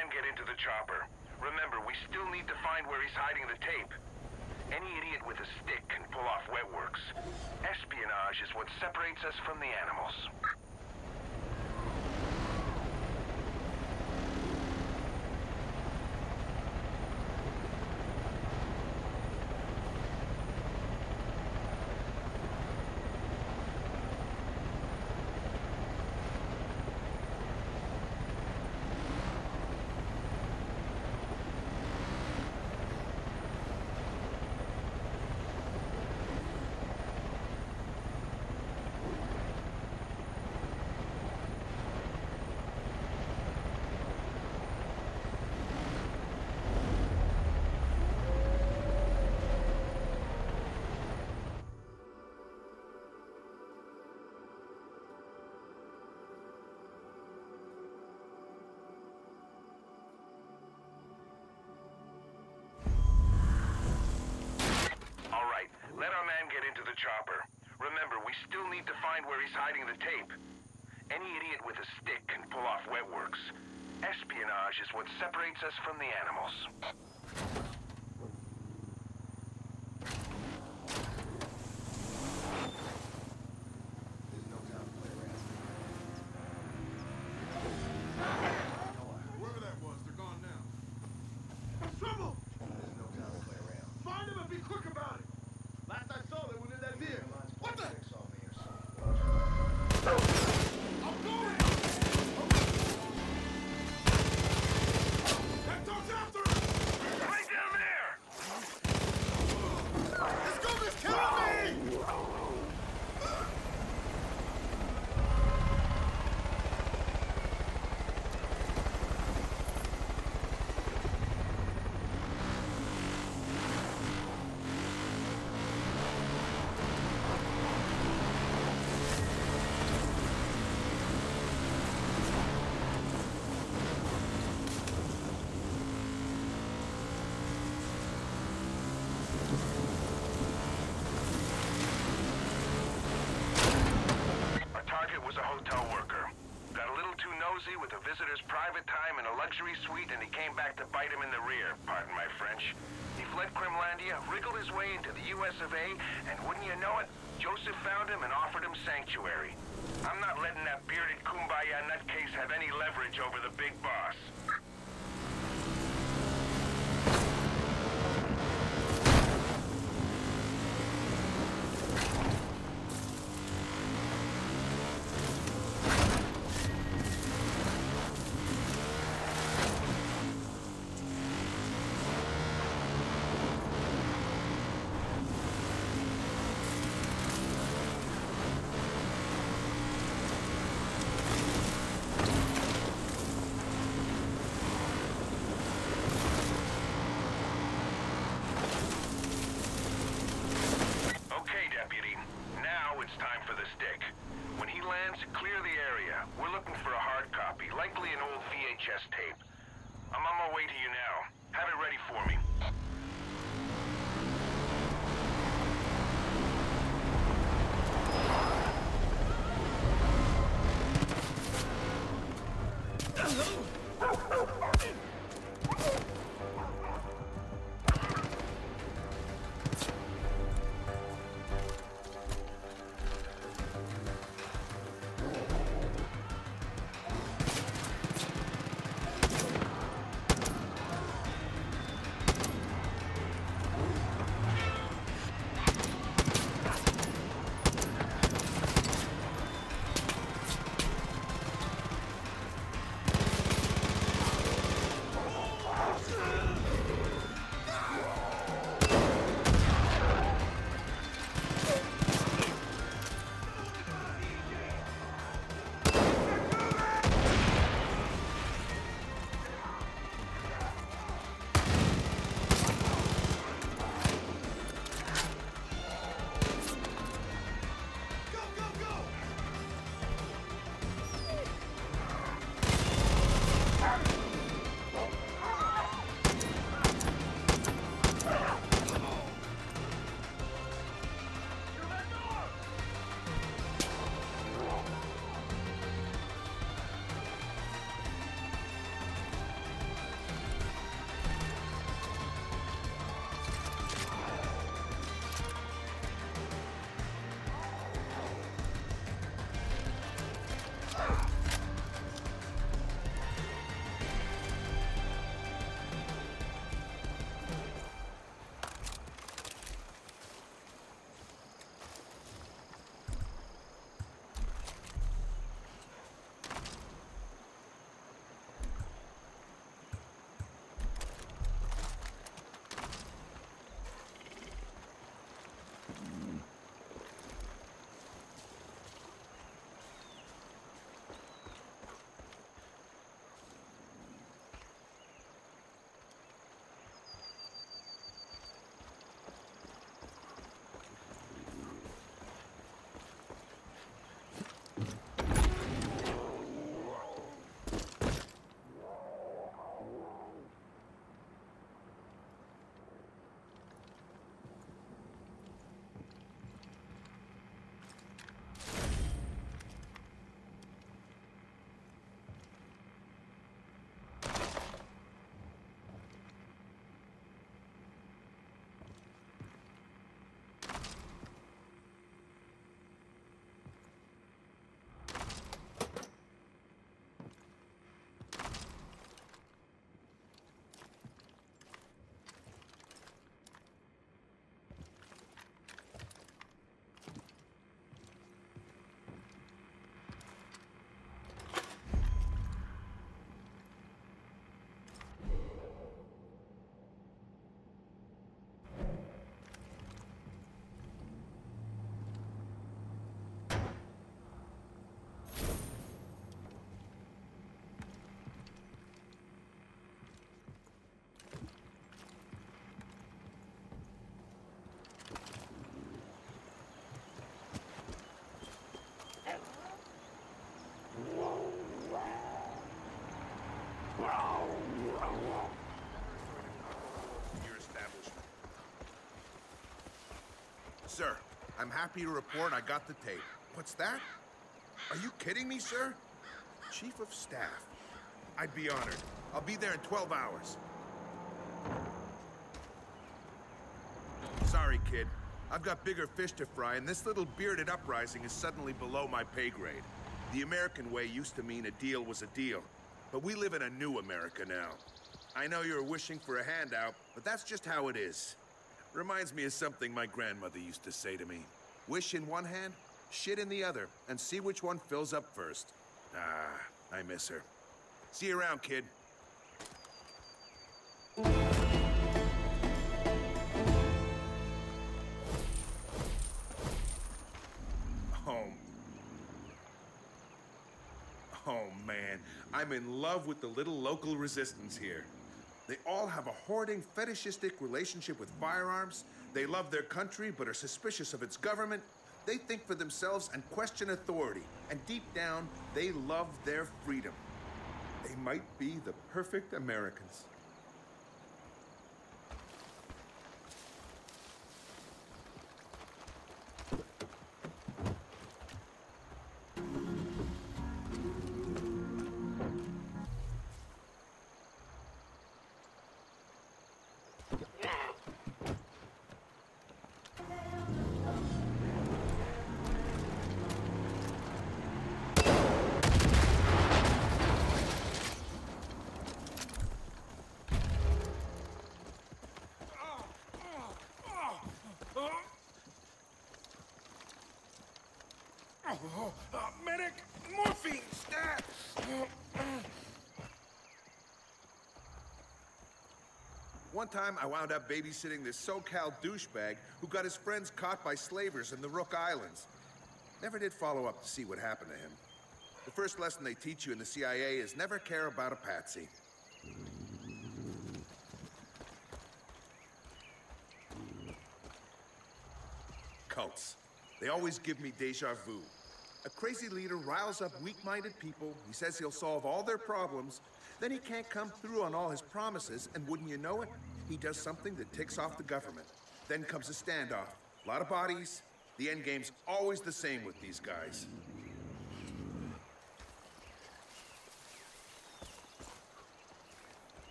man get into the chopper. Remember, we still need to find where he's hiding the tape. Any idiot with a stick can pull off wet works. Espionage is what separates us from the animals. Let our man get into the chopper. Remember, we still need to find where he's hiding the tape. Any idiot with a stick can pull off wet works. Espionage is what separates us from the animals. Whoever that was, they're gone now. Trouble! There's no time to play around. Find him and be quick about it! Last I saw, they were in that vehicle. What the? I'm going! That dog's after him! Right down there! This ghost is killing me! With a visitor's private time in a luxury suite, and he came back to bite him in the rear, pardon my French. He fled Kremlandia, wriggled his way into the US of A, and wouldn't you know it, Joseph found him and offered him sanctuary. I'm not letting that bearded kumbaya nutcase have any leverage over the big boss. Tape. I'm on my way to you now. Have it ready for me. Your establishment. Sir, I'm happy to report I got the tape. What's that? Are you kidding me, sir? Chief of Staff. I'd be honored. I'll be there in 12 hours. Sorry, kid. I've got bigger fish to fry, and this little bearded uprising is suddenly below my pay grade. The American way used to mean a deal was a deal, but we live in a new America now. I know you're wishing for a handout, but that's just how it is. Reminds me of something my grandmother used to say to me. Wish in one hand, shit in the other, and see which one fills up first. Ah, I miss her. See you around, kid. Home. Oh, man. I'm in love with the little local resistance here. They all have a hoarding, fetishistic relationship with firearms. They love their country, but are suspicious of its government. They think for themselves and question authority. And deep down, they love their freedom. They might be the perfect Americans. Medic! Morphine! Stat! One time, I wound up babysitting this SoCal douchebag who got his friends caught by slavers in the Rook Islands. Never did follow up to see what happened to him. The first lesson they teach you in the CIA is never care about a patsy. Cults. They always give me déjà vu. A crazy leader riles up weak-minded people. He says he'll solve all their problems. Then he can't come through on all his promises, and wouldn't you know it, he does something that ticks off the government. Then comes a standoff. A lot of bodies. The endgame's always the same with these guys.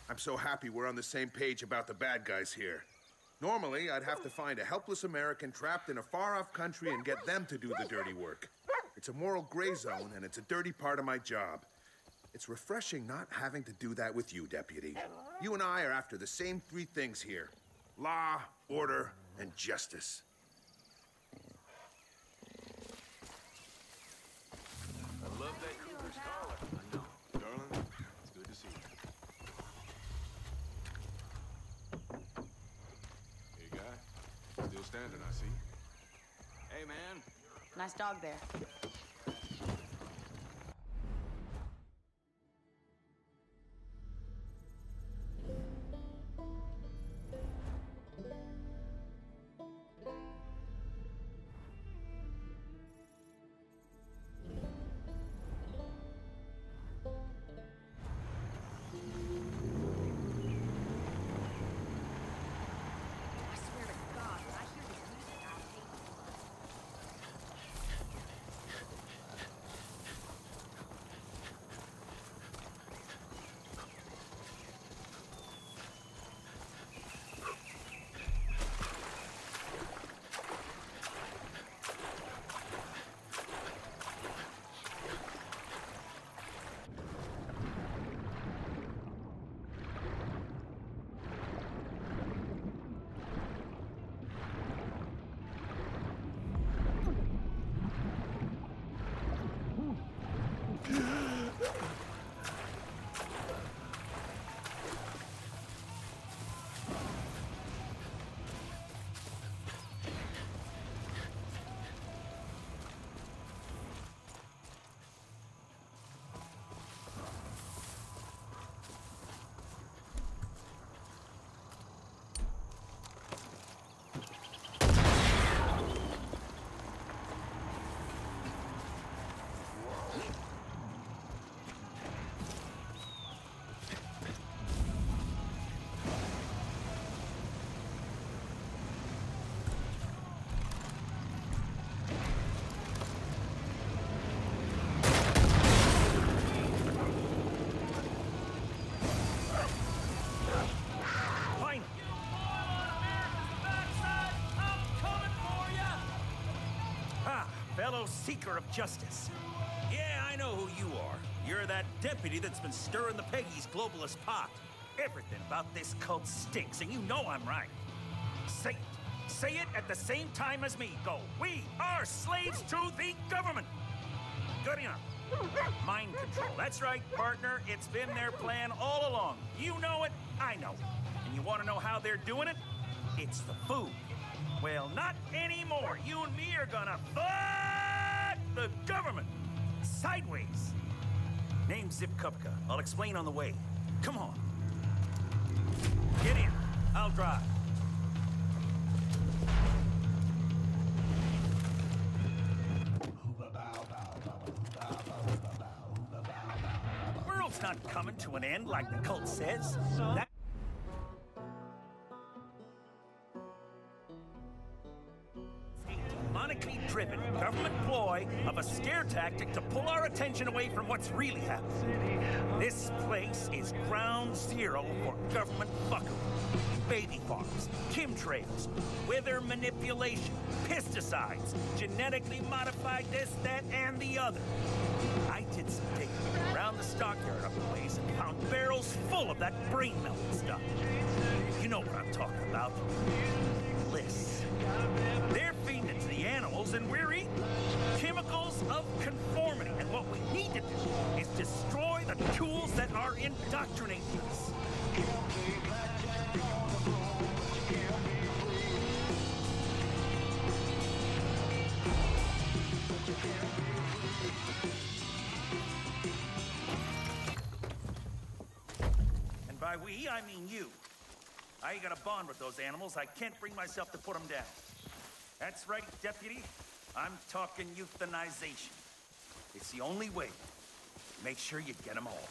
I'm so happy we're on the same page about the bad guys here. Normally, I'd have to find a helpless American trapped in a far-off country and get them to do the dirty work. It's a moral gray zone, and it's a dirty part of my job. It's refreshing not having to do that with you, Deputy. You and I are after the same three things here. Law, order, and justice. I love that cougar's collar. I know. Darling, it's good to see you. Hey, guy. Still standing, I see. Hey, man. Nice dog there. fellow seeker of justice. Yeah, I know who you are. You're that deputy that's been stirring the Peggy's globalist pot. Everything about this cult stinks, and you know I'm right. Say it. Say it at the same time as me. Go. We are slaves to the government. Good enough. Mind control. That's right, partner. It's been their plan all along. You know it, I know it. And you want to know how they're doing it? It's the food. Well, not anymore. You and me are gonna fuck the government. Sideways. Name's Zip Kupka. I'll explain on the way. Come on. Get in. I'll drive. World's not coming to an end like the cult says. That demonically driven government ploy of a scare tactic to pull our attention away from what's really happening. This place is ground zero for government fuckery. Baby farms, chemtrails, weather manipulation, pesticides, genetically modified this, that, and the other. I did some digging around the stockyard up the ways and found barrels full of that brain-melting stuff. You know what I'm talking about. Bliss. They're feeding it to the animals and we're eating chemicals of conformity. And what we need to do is destroy the tools that are indoctrinating us. And by we, I mean you. I got a bond with those animals. I can't bring myself to put them down. That's right, deputy. I'm talking euthanization. It's the only way. Make sure you get them all.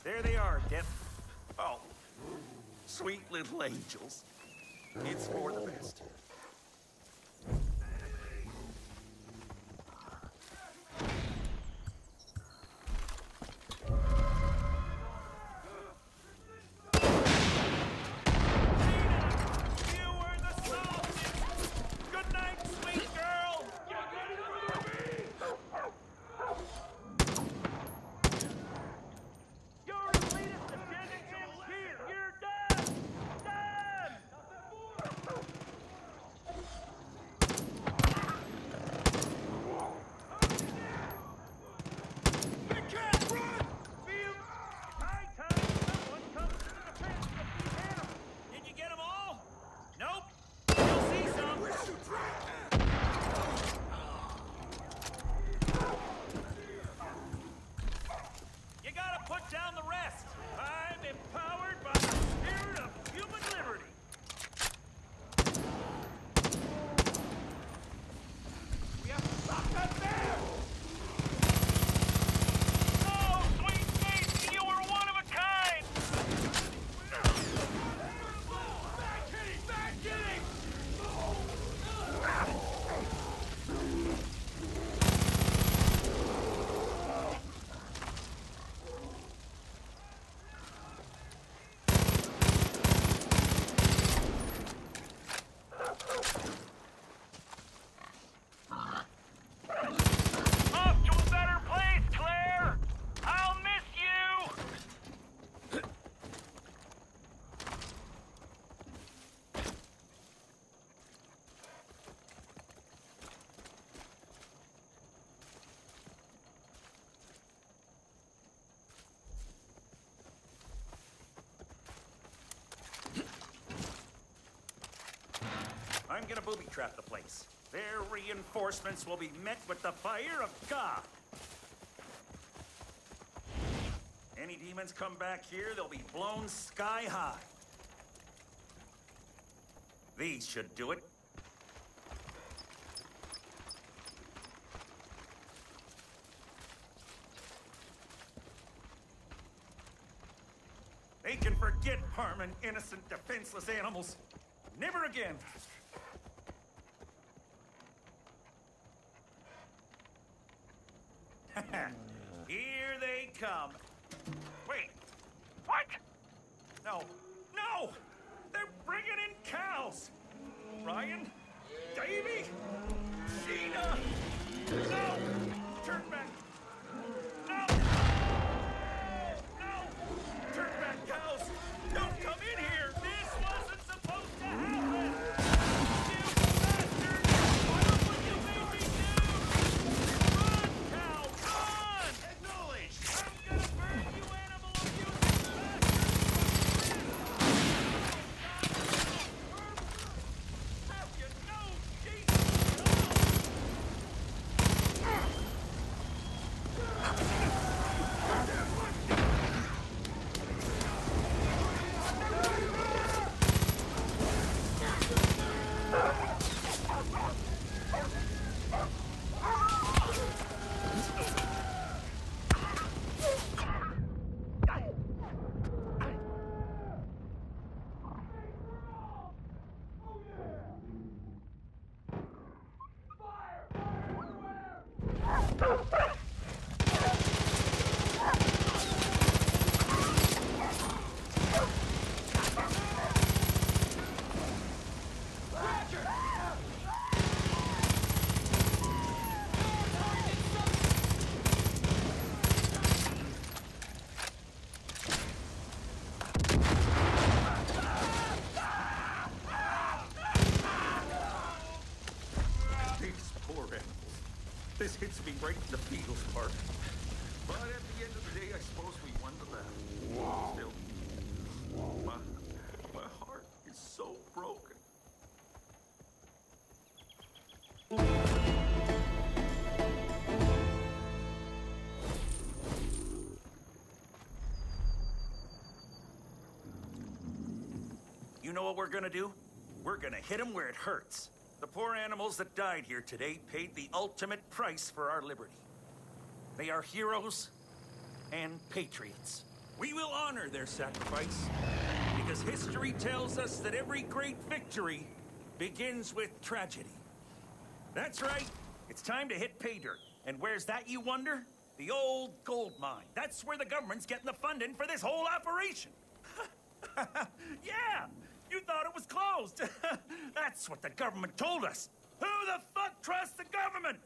There they are, Dep. Oh, sweet little angels. It's for the best. I'm gonna booby-trap the place. Their reinforcements will be met with the fire of God. Any demons come back here, they'll be blown sky high. These should do it. They can forget harming innocent, defenseless animals. Never again. Here they come. Wait, what? No, no! They're bringing in cows! Ryan? Davy? Sheena? No! Turn back! No! No! Turn back, cows! Don't come in here! This wasn't supposed to happen! You bastard! What you made me do? Run, cow! Run! Acknowledge! I'm gonna burn you, animal abusing bastard! Have you no Jesus! This hits me right in the Beatles part. But at the end of the day, I suppose we won the battle. Still, my heart is so broken. You know what we're gonna do? We're gonna hit them where it hurts. The poor animals that died here today paid the ultimate price for our liberty. They are heroes and patriots. We will honor their sacrifice, because history tells us that every great victory begins with tragedy. That's right. It's time to hit pay dirt. And where's that, you wonder? The old gold mine. That's where the government's getting the funding for this whole operation. Yeah! You thought it was closed. That's what the government told us. Who the fuck trusts the government?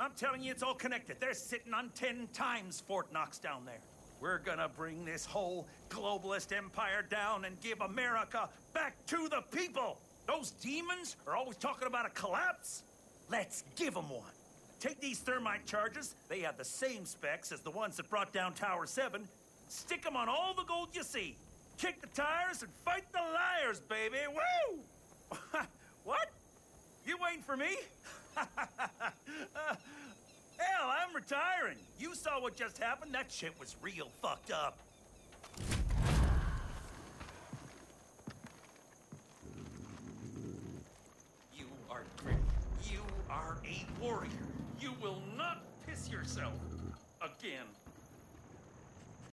I'm telling you, it's all connected. They're sitting on 10 times Fort Knox down there. We're gonna bring this whole globalist empire down and give America back to the people. Those demons are always talking about a collapse. Let's give them one. Take these thermite charges. They have the same specs as the ones that brought down Tower 7. Stick them on all the gold you see. Kick the tires and fight the liars, baby! Woo! What? You waiting for me? Hell, I'm retiring. You saw what just happened? That shit was real fucked up. You are gritty. You are a warrior. You will not piss yourself again.